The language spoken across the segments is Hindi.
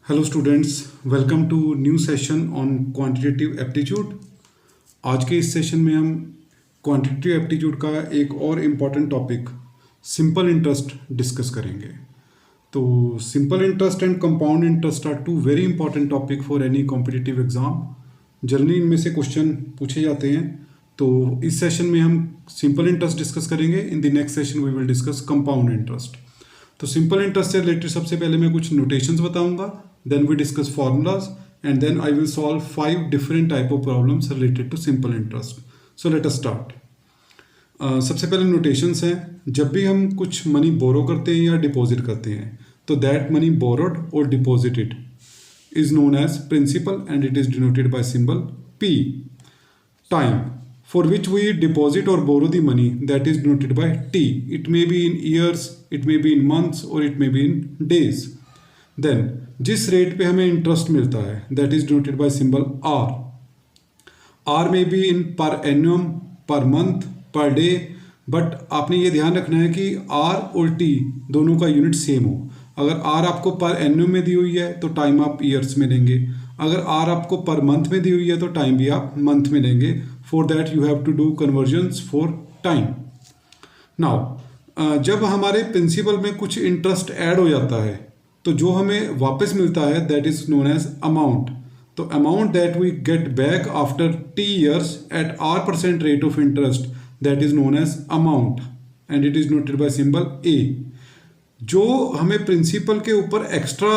Hello students, welcome to new session on quantitative aptitude. आज के इस सेशन में हम क्वांटिटेटिव एप्टीट्यूड का एक और important topic simple interest discuss करेंगे। तो simple interest and compound interest are two very important topic for any competitive exam. Generally इनमें से क्वेश्चन पूछे जाते हैं। तो इस सेशन में हम सिंपल इंटरेस्ट डिस्कस करेंगे। In the next session we will discuss compound interest. तो सिंपल इंटरेस्ट से रिलेटेड सबसे पहले मैं कुछ नोटेशंस बताऊंगा, then we discuss formulas and then I will solve 5 different type of problems related to simple interest. So let us start. सबसे पहले नोटेशंस हैं। जब भी हम कुछ मनी बोरो करते हैं या डिपॉजिट करते हैं तो दैट मनी बोरोड और deposited is known as principal and it is denoted by symbol P। Time for which we deposit or borrow the money, that is denoted by T. It may be in years, it may be in months or it may be in days. Then जिस रेट पे हमें इंटरेस्ट मिलता है that is denoted by symbol R. R may be in per annum, per month, per day, but आपने ये ध्यान रखना है कि R और T दोनों का यूनिट सेम हो। अगर R आपको पर एन्यूम में दी हुई है तो टाइम आप ईयर्स में लेंगे, अगर R आपको पर मंथ में दी हुई है तो टाइम भी आप मंथ में लेंगे। For that you have to do conversions for time. Now जब हमारे प्रिंसिपल में कुछ इंटरेस्ट ऐड हो जाता है तो जो हमें वापस मिलता है that is known as amount. तो amount that we get back after T years at R% rate of interest that is known as amount and it is noted by symbol A। जो हमें प्रिंसिपल के ऊपर एक्स्ट्रा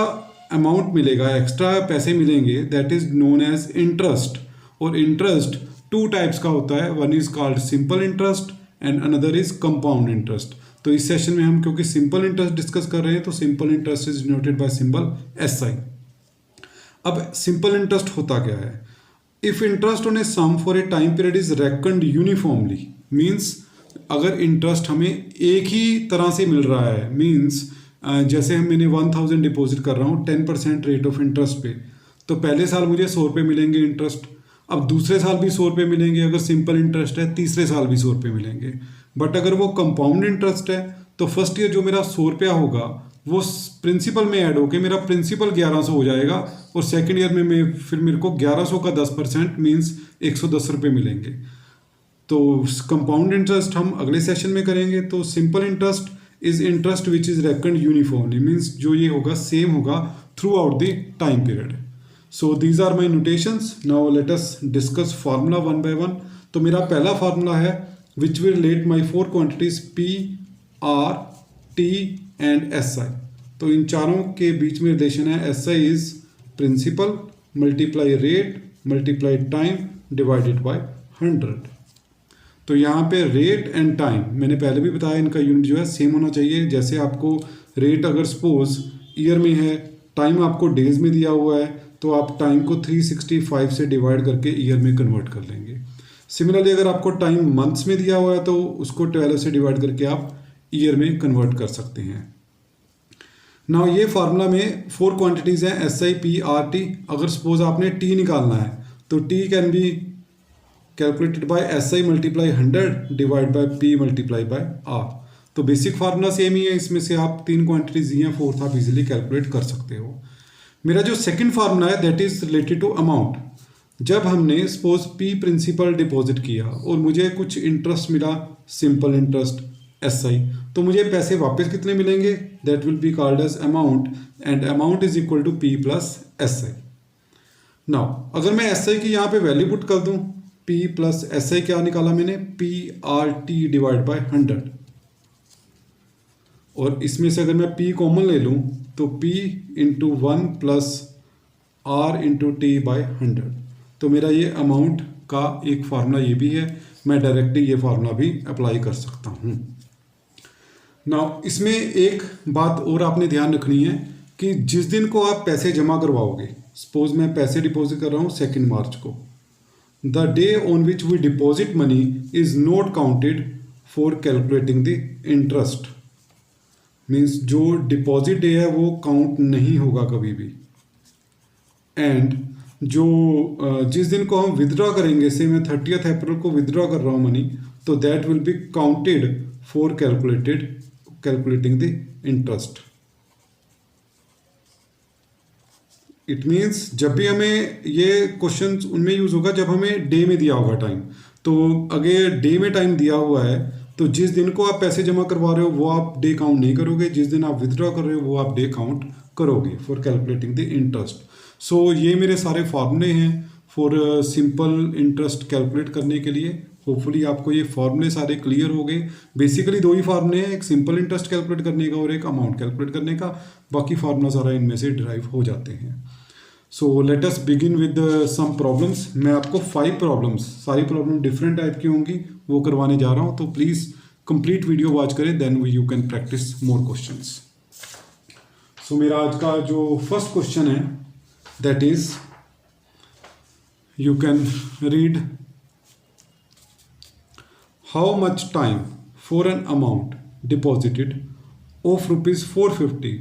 अमाउंट मिलेगा, एक्स्ट्रा पैसे मिलेंगे, that is known as interest. और इंटरेस्ट टू टाइप्स का होता है, one is called simple interest and another is compound interest. तो इस सेशन में हम क्योंकि सिंपल इंटरेस्ट डिस्कस कर रहे हैं तो simple interest is denoted by symbol SI। अब सिंपल इंटरेस्ट होता क्या है? If interest on a sum for a time period is reckoned uniformly, means अगर इंटरेस्ट हमें एक ही तरह से मिल रहा है, मीन्स जैसे मैंने 1000 डिपॉजिट कर रहा हूँ 10% रेट ऑफ इंटरेस्ट पे, तो पहले साल मुझे 100 रुपये मिलेंगे इंटरेस्ट, अब दूसरे साल भी 100 रुपये मिलेंगे अगर सिंपल इंटरेस्ट है, तीसरे साल भी 100 रुपये मिलेंगे। बट अगर वो कंपाउंड इंटरेस्ट है तो फर्स्ट ईयर जो मेरा 100 रुपया होगा वो प्रिंसिपल में ऐड होकर मेरा प्रिंसिपल 1100 हो जाएगा और सेकेंड ईयर में फिर मेरे को 1100 का 10% मीन्स 110 रुपये मिलेंगे। तो कंपाउंड इंटरेस्ट हम अगले सेशन में करेंगे। तो simple interest is interest which is reckoned uniformly, means जो ये होगा सेम होगा throughout the time period. So these are my notations. Now let us discuss formula one by one. तो मेरा पहला फार्मूला है which will relate my 4 quantities P, R, T and SI। तो इन चारों के बीच में रिलेशन है SI is principal multiply rate multiply time divided by 100। तो यहाँ पे रेट एंड टाइम मैंने पहले भी बताया, इनका यूनिट जो है सेम होना चाहिए। जैसे आपको रेट अगर सपोज ईयर में है, टाइम आपको डेज में दिया हुआ है, तो आप टाइम को 365 से डिवाइड करके ईयर में कन्वर्ट कर लेंगे। सिमिलरली अगर आपको टाइम मंथ्स में दिया हुआ है तो उसको 12 से डिवाइड करके आप ईयर में कन्वर्ट कर सकते हैं। नाउ ये फार्मूला में 4 क्वांटिटीज़ हैं SI, P, R, T। अगर सपोज आपने T निकालना है तो T can be calculated by SI multiply 100 divide by P multiply bye R। तो बेसिक फार्मूला सेम ही है, इसमें से आप 3 क्वांटिटीज दी हैं, फोर्थ आप इजीली कैलकुलेट कर सकते हो। मेरा जो सेकंड फार्मूला है that is related to amount. जब हमने सपोज P प्रिंसिपल डिपॉजिट किया और मुझे कुछ इंटरेस्ट मिला, सिंपल इंटरेस्ट SI, तो मुझे पैसे वापस कितने मिलेंगे? That will be called as amount and amount is equal to P plus SI। Now अगर मैं SI की यहाँ पे वैल्यू पुट कर दूँ, P प्लस SI क्या निकाला मैंने? PRT divide by 100। और इसमें से अगर मैं P कॉमन ले लूँ तो P into 1 plus R into T by 100। तो मेरा ये अमाउंट का एक फार्मूला ये भी है, मैं डायरेक्टली ये फार्मूला भी अप्लाई कर सकता हूँ। नाउ इसमें एक बात और आपने ध्यान रखनी है कि जिस दिन को आप पैसे जमा करवाओगे, सपोज मैं पैसे डिपॉजिट कर रहा हूँ 2 मार्च को, the day on which we deposit money is not counted for calculating the interest. Means जो डिपॉजिट डे है वो काउंट नहीं होगा कभी भी। एंड जो जिस दिन को हम विदड्रॉ करेंगे, से मैं 30 अप्रैल को विदड्रॉ कर रहा हूँ मनी, तो that will be counted for calculating the interest. It means जब भी हमें ये क्वेश्चन उनमें यूज़ होगा जब हमें डे में दिया होगा टाइम। तो अगर डे में टाइम दिया हुआ है तो जिस दिन को आप पैसे जमा करवा रहे हो वो आप डे काउंट नहीं करोगे, जिस दिन आप विथड्रॉ कर रहे हो वो आप डे काउंट करोगे फॉर कैलकुलेटिंग द इंटरेस्ट। सो ये मेरे सारे फार्मूले हैं फॉर सिंपल इंटरेस्ट कैलकुलेट करने के लिए। होपफुली आपको ये फार्मूले सारे क्लियर हो गए। बेसिकली दो ही फार्मूले हैं, एक सिंपल इंटरेस्ट कैलकुलेट करने का और एक अमाउंट कैलकुलेट करने का। बाकी फार्मूला सारा इनमें से डिराइव हो जाते हैं। So let us begin with some problems. मैं आपको 5 प्रॉब्लम्स, सारी प्रॉब्लम डिफरेंट टाइप की होंगी, वो करवाने जा रहा हूँ। तो प्लीज़ कंप्लीट वीडियो वॉच करें, then you can practice more questions. So मेरा आज का जो फर्स्ट क्वेश्चन है that is, you can read how much time for an amount deposited of rupees 450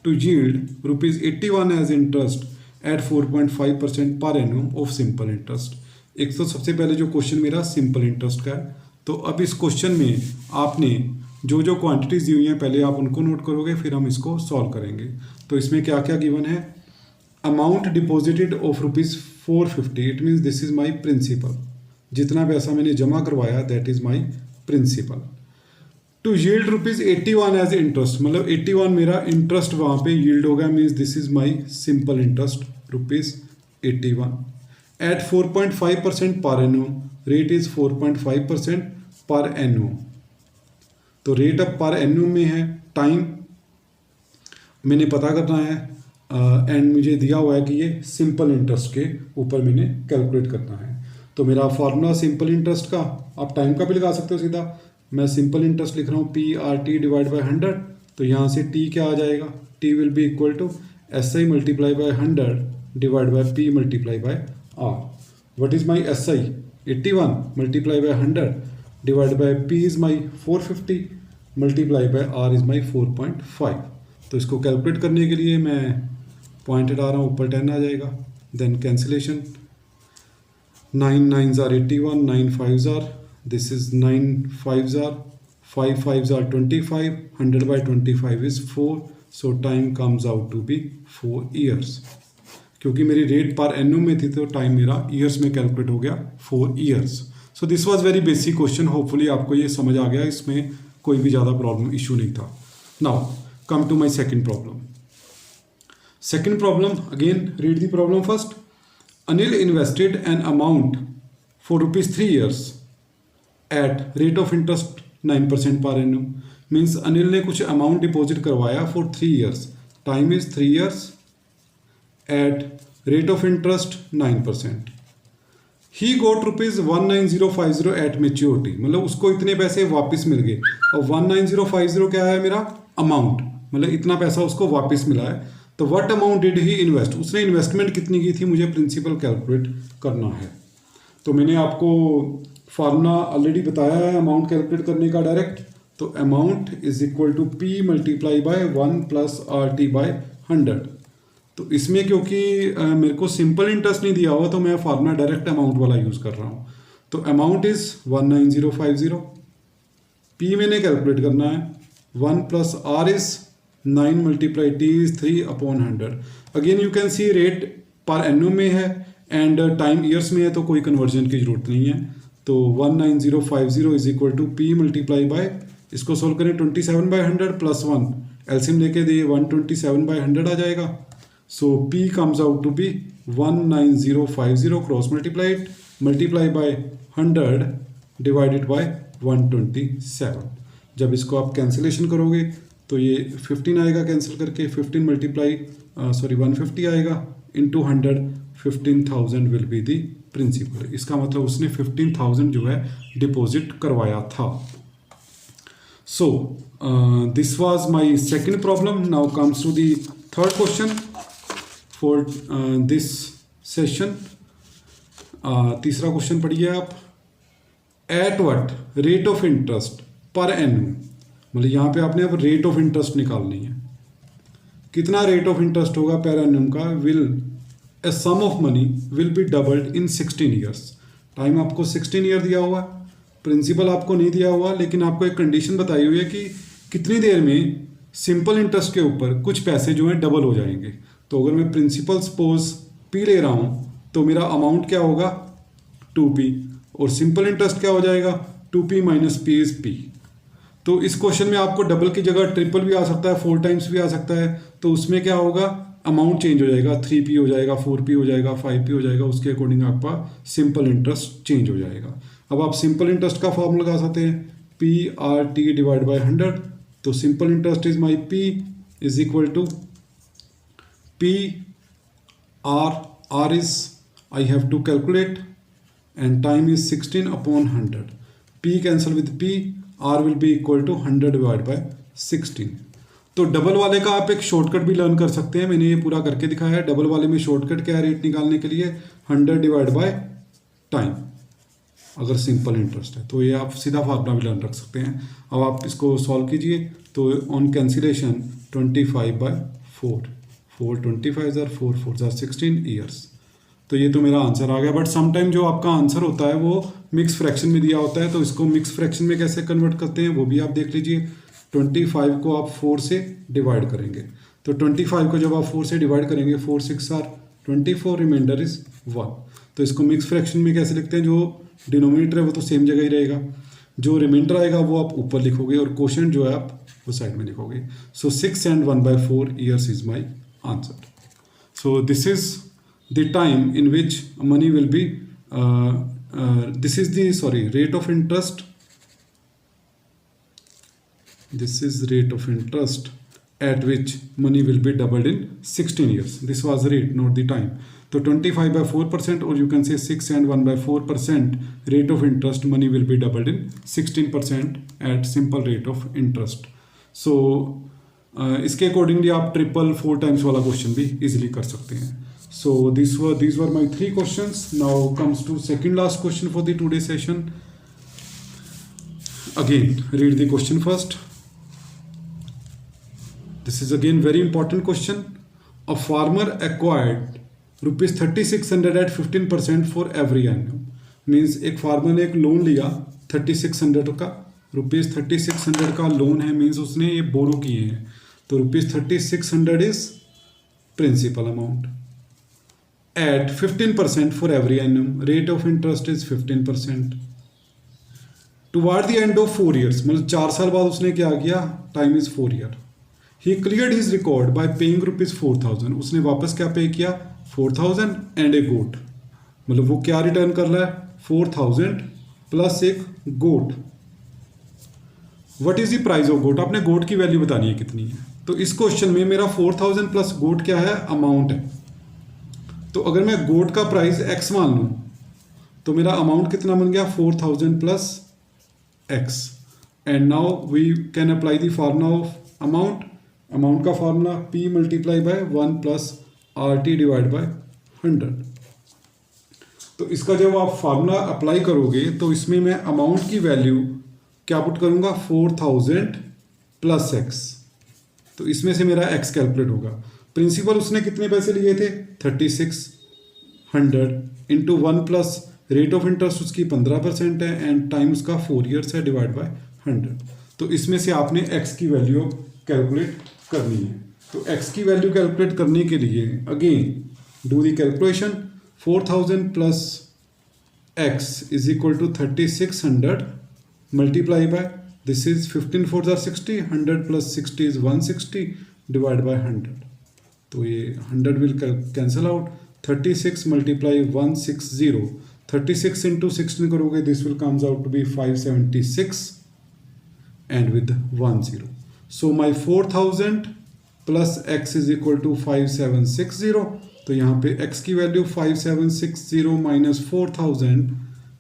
to yield rupees 81 as interest at 4.5% per annum of simple interest। एक तो सबसे पहले जो क्वेश्चन मेरा सिंपल इंटरेस्ट का है, तो अब इस क्वेश्चन में आपने जो जो क्वांटिटीज दी हुई हैं पहले आप उनको नोट करोगे, फिर हम इसको सॉल्व करेंगे। तो इसमें क्या क्या गिवन है, amount deposited of rupees 450, it means this is my principal. जितना पैसा मैंने जमा करवाया that is my principal. To yield rupees 81 as interest, मतलब 81 मेरा इंटरेस्ट वहाँ पे यील्ड होगा, means this is my simple interest rupees 81 at 4.5% per एनुम। Rate is 4.5% per एनुम। तो रेट अब पर एनुम में है, टाइम मैंने पता करना है एंड मुझे दिया हुआ है कि ये सिंपल इंटरेस्ट के ऊपर मैंने कैलकुलेट करना है। तो मेरा फार्मूला सिंपल इंटरेस्ट का, आप टाइम का भी लगा सकते हो सीधा। मैं सिंपल इंटरेस्ट लिख रहा हूँ PRT डिवाइड बाई 100। तो यहाँ से T क्या आ जाएगा, T will be equal to SI multiply by 100 divide by P multiply by R। What is my SI, 81 multiply by 100 divide by P is my 450 multiply by R is my 4.5। तो इसको कैलकुलेट करने के लिए मैं पॉइंट हटा रहा हूँ, ऊपर 10 आ जाएगा। Then cancellation, 9 9s are 81, 9 5s are, this is 9 5s are, 5 5s are 25, 100 by 25 is 4, so time comes out to be 4 years। क्योंकि मेरी रेट पर एनुम में थी तो टाइम मेरा ईयर्स में कैलकुलेट हो गया 4 years। So this was very basic question, hopefully आपको ये समझ आ गया, इसमें कोई भी ज़्यादा प्रॉब्लम इशू नहीं था। Now come to my second problem. Second problem, again read the problem first. Anil invested an amount for rupees 3 years at rate of interest 9% per annum. Means Anil ने कुछ अमाउंट डिपॉजिट करवाया for 3 years. Time is 3 years at rate of interest 9%. He got rupees 19050 at maturity, मतलब उसको इतने पैसे वापस मिल गए। और 19050 क्या है मेरा अमाउंट, मतलब इतना पैसा उसको वापस मिला है। तो what amount did he invest, उसने इन्वेस्टमेंट कितनी की थी, मुझे प्रिंसिपल कैलकुलेट करना है। तो मैंने आपको फार्मूला ऑलरेडी बताया है अमाउंट कैलकुलेट करने का डायरेक्ट। तो amount is equal to P multiply by 1 plus RT by 100। तो इसमें क्योंकि मेरे को सिंपल इंटरेस्ट नहीं दिया हुआ तो मैं फार्मूला डायरेक्ट अमाउंट वाला यूज़ कर रहा हूँ। तो अमाउंट इज 19050, P मैंने कैलकुलेट करना है, 1 plus R is 9 multiply T is 3/100। Again you can see rate पर एनुम में है एंड टाइम ईयर्स में है, तो कोई कन्वर्जन की जरूरत नहीं है। तो 19050 is equal to P multiply by, इसको सोल्व करें 27/100 प्लस 1, एलसीएम लेके दिए 127/100 आ जाएगा। So P comes out to be 19050 cross multiply by 100 divided by 127। जब इसको आप कैंसिलेशन करोगे तो ये 15 आएगा, कैंसिल करके 15 मल्टीप्लाई 150 आएगा into 100, 15,000 will be the principal. इसका मतलब उसने 15,000 जो है डिपॉजिट करवाया था। So this was my second problem. Now comes to the third question for this session. तीसरा क्वेश्चन पढ़िए आप। At what rate of interest per annum, मतलब यहाँ पे आपने अब रेट ऑफ इंटरेस्ट निकालनी है। कितना रेट ऑफ इंटरेस्ट होगा पर एनुम का, will a sum of money will be doubled in 16 years. Time आपको 16 ईयर दिया हुआ है, प्रिंसिपल आपको नहीं दिया हुआ, लेकिन आपको एक कंडीशन बताई हुई है कि कितनी देर में सिंपल इंटरेस्ट के ऊपर कुछ पैसे जो हैं डबल हो जाएंगे। तो अगर मैं प्रिंसिपल सपोज P ले रहा हूँ तो मेरा अमाउंट क्या होगा 2P, और सिंपल इंटरेस्ट क्या हो जाएगा 2P minus P is P। तो इस क्वेश्चन में आपको डबल की जगह ट्रिपल भी आ सकता है, 4 टाइम्स भी आ सकता है, तो उसमें क्या होगा अमाउंट चेंज हो जाएगा, 3P हो जाएगा, 4P हो जाएगा, 5P हो जाएगा, उसके अकॉर्डिंग आपका सिंपल इंटरेस्ट चेंज हो जाएगा। अब आप सिंपल इंटरेस्ट का फॉर्मूला लगा सकते हैं PRT डिवाइड बाय 100। तो simple interest is my P is equal to P R is I have to calculate and time is 16 upon 100. P cancel with P, R will be equal to 100 divided by 16। तो डबल वाले का आप एक शॉर्टकट भी लर्न कर सकते हैं, मैंने ये पूरा करके दिखाया है। डबल वाले में शॉर्टकट क्या है रेट निकालने के लिए 100 डिवाइड बाय टाइम, अगर सिंपल इंटरेस्ट है तो ये आप सीधा फार्मूला भी लर्न रख सकते हैं। अब आप इसको सॉल्व कीजिए तो on cancellation 25/4, 4 25 are 4 4 are 16 years. तो ये तो मेरा आंसर आ गया। बट समटाइम जो आपका आंसर होता है वो मिक्स फ्रैक्शन में दिया होता है, तो इसको मिक्स फ्रैक्शन में कैसे कन्वर्ट करते हैं वो भी आप देख लीजिए। 25 को आप 4 से डिवाइड करेंगे, तो 25 को जब आप 4 से डिवाइड करेंगे 4 6 are 24, रिमाइंडर इज 1। तो इसको मिक्स फ्रैक्शन में कैसे लिखते हैं, जो डिनोमिनेटर है वो तो सेम जगह ही रहेगा, जो रिमाइंडर आएगा वो आप ऊपर लिखोगे और क्वोशंट जो है आप वो साइड में लिखोगे। सो 6 and 1/4 years is my answer. So this is the time in which money will be this is the rate of interest, this is rate of interest at which money will be doubled in 16 years. This was the rate, not the time. So 25/4%, or you can say 6 and 1/4% rate of interest, money will be doubled in 16% at simple rate of interest. So इसके अकॉर्डिंगली आप 4 टाइम्स वाला क्वेश्चन भी इजीली कर सकते हैं। So these were my 3 questions. Now comes to second last question for the today session. Again, read the question first. This is again very important question. A farmer acquired rupees 3600 at 15% for every annum. Means एक फार्मर ने एक लोन लिया 3600 का, रुपीज़ 3600 का लोन है, मीन्स उसने ये बोरो किए हैं, तो rupees 3600 is principal amount at 15% for every annum. Rate of interest is 15%. Toward the end of 4 years, मतलब 4 साल बाद उसने क्या किया, time is 4 year, he cleared his record by paying rupees 4000। उसने वापस क्या पे किया 4000 एंड ए गोट, मतलब वो क्या रिटर्न कर रहा है 4000 प्लस एक goat. What is the price of goat, आपने गोट की वैल्यू बतानी है कितनी है। तो इस क्वेश्चन में मेरा 4000 प्लस गोट क्या है, अमाउंट है। तो अगर मैं गोट का प्राइस x मान लूँ तो मेरा अमाउंट कितना बन गया 4000 plus x। And now we can apply the formula of amount. Amount का formula P multiply by 1 plus RT divide by 100। तो इसका जब आप फार्मूला अप्लाई करोगे तो इसमें मैं अमाउंट की वैल्यू क्या पुट करूँगा 4000 प्लस x, तो इसमें से मेरा x कैलकुलेट होगा। प्रिंसिपल उसने कितने पैसे लिए थे 3600 into 1 plus rate of interest उसकी 15% है एंड टाइम उसका 4 ईयर्स है डिवाइड बाय 100। तो इसमें से आपने x की वैल्यू कैलकुलेट करनी है। तो x की वैल्यू कैलकुलेट करने के लिए again do the calculation, 4000 plus x is equal to 3600 multiply by, this is 15 4 are 60, 100 plus 60 is 160 divide by 100। तो ये 100 will cancel out, 36 multiply 160, 36 into 16 करोगे this will comes out to be 576 and with 10। So my 4000 plus x is equal to 5760। तो यहाँ पे x की value 5760 minus 4000,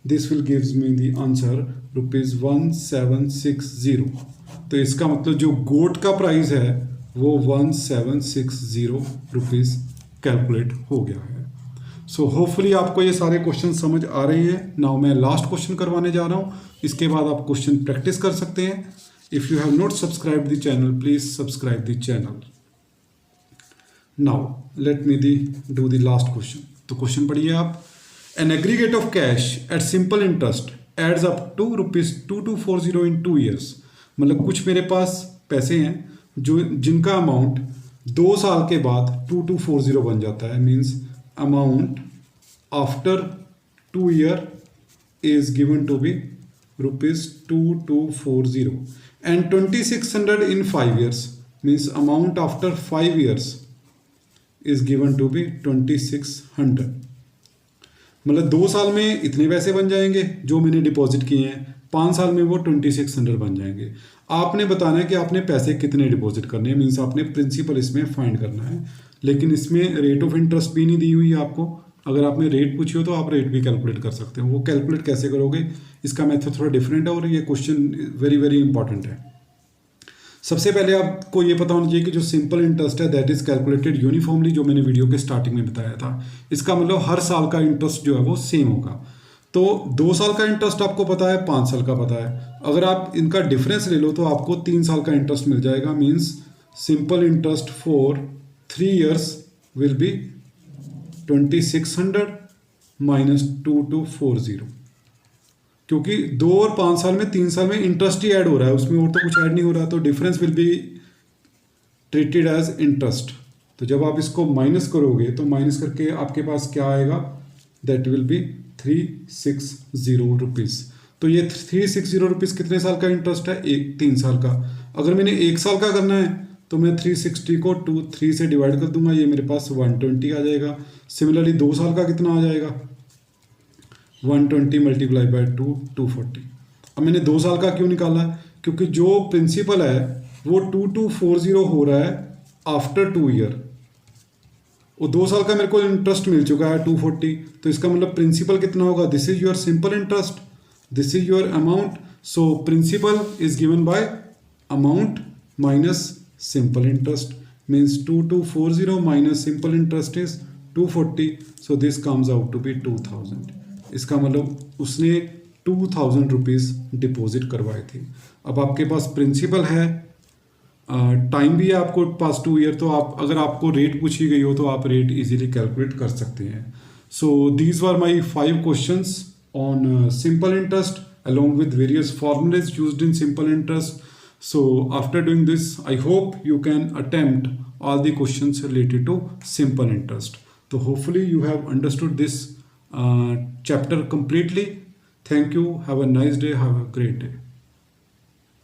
this will gives me the answer rupees 1760। तो इसका मतलब जो गोट का प्राइस है वो 1760 रुपीज़ कैलकुलेट हो गया है। सो होपफुली आपको ये सारे क्वेश्चन समझ आ रहे हैं। नाउ मैं लास्ट क्वेश्चन करवाने जा रहा हूँ, इसके बाद आप क्वेश्चन प्रैक्टिस कर सकते हैं। If you have not subscribe the channel please subscribe the channel. Now let me do the last question. तो क्वेश्चन पढ़िए आप। An aggregate of cash at simple interest adds up to ₹2240 in 2 years. मतलब कुछ मेरे पास पैसे हैं जो जिनका अमाउंट 2 साल के बाद 2240 बन जाता है, means amount after 2 year is given to be rupees 2240 and 2600 in 5 years means amount after 5 years is given to be 2600। मतलब 2 साल में इतने पैसे बन जाएंगे जो मैंने डिपॉजिट किए हैं, 5 साल में वो 2600 बन जाएंगे। आपने बताना है कि आपने पैसे कितने डिपॉजिट करने हैं, मीन्स आपने प्रिंसिपल इसमें फाइंड करना है। लेकिन इसमें रेट ऑफ इंटरेस्ट भी नहीं दी हुई है आपको। अगर आपने रेट पूछी हो तो आप रेट भी कैलकुलेट कर सकते हो। वो कैलकुलेट कैसे करोगे, इसका मेथड थोड़ा डिफरेंट है और ये क्वेश्चन वेरी वेरी इंपॉर्टेंट है। सबसे पहले आपको ये पता होना चाहिए कि जो सिंपल इंटरेस्ट है दैट इज़ कैलकुलेटेड यूनिफॉर्मली, जो मैंने वीडियो के स्टार्टिंग में बताया था। इसका मतलब हर साल का इंटरेस्ट जो है वो सेम होगा। तो 2 साल का इंटरेस्ट आपको पता है, 5 साल का पता है। अगर आप इनका डिफरेंस ले लो तो आपको 3 साल का इंटरेस्ट मिल जाएगा। Means simple interest for 3 years will be 2600 minus 2240, क्योंकि 2 और 5 साल में 3 साल में इंटरेस्ट ही ऐड हो रहा है, उसमें और तो कुछ ऐड नहीं हो रहा, तो difference will be treated as interest. तो जब आप इसको माइनस करोगे तो माइनस करके आपके पास क्या आएगा, दैट विल बी 360 रुपीज़। तो ये 360 रुपीज़ कितने साल का इंटरेस्ट है, 3 साल का। अगर मैंने 1 साल का करना है तो मैं 360 को 3 से डिवाइड कर दूंगा, ये मेरे पास 120 आ जाएगा। सिमिलरली 2 साल का कितना आ जाएगा, 120 मल्टीप्लाई बाय 240। अब मैंने 2 साल का क्यों निकाला, क्योंकि जो प्रिंसिपल है वो 2240 हो रहा है आफ्टर 2 ईयर, वो 2 साल का मेरे को इंटरेस्ट मिल चुका है 240। तो इसका मतलब प्रिंसिपल कितना होगा, this is your simple interest, this is your amount. So principal is given by amount minus simple interest, means 2240 minus simple interest is 240, so this comes out to be 2000। इसका मतलब उसने 2000 रुपीज़ डिपॉजिट करवाए थे। अब आपके पास प्रिंसिपल है, टाइम भी है आपको पास 2 ईयर, तो आप अगर आपको रेट पूछी गई हो तो आप रेट इजीली कैलकुलेट कर सकते हैं। So these were my 5 questions on simple interest along with various formulas used in simple interest। So after doing this, I hope you can attempt all the questions related to simple interest. So hopefully you have understood this chapter completely. Thank you. Have a nice day. Have a great day.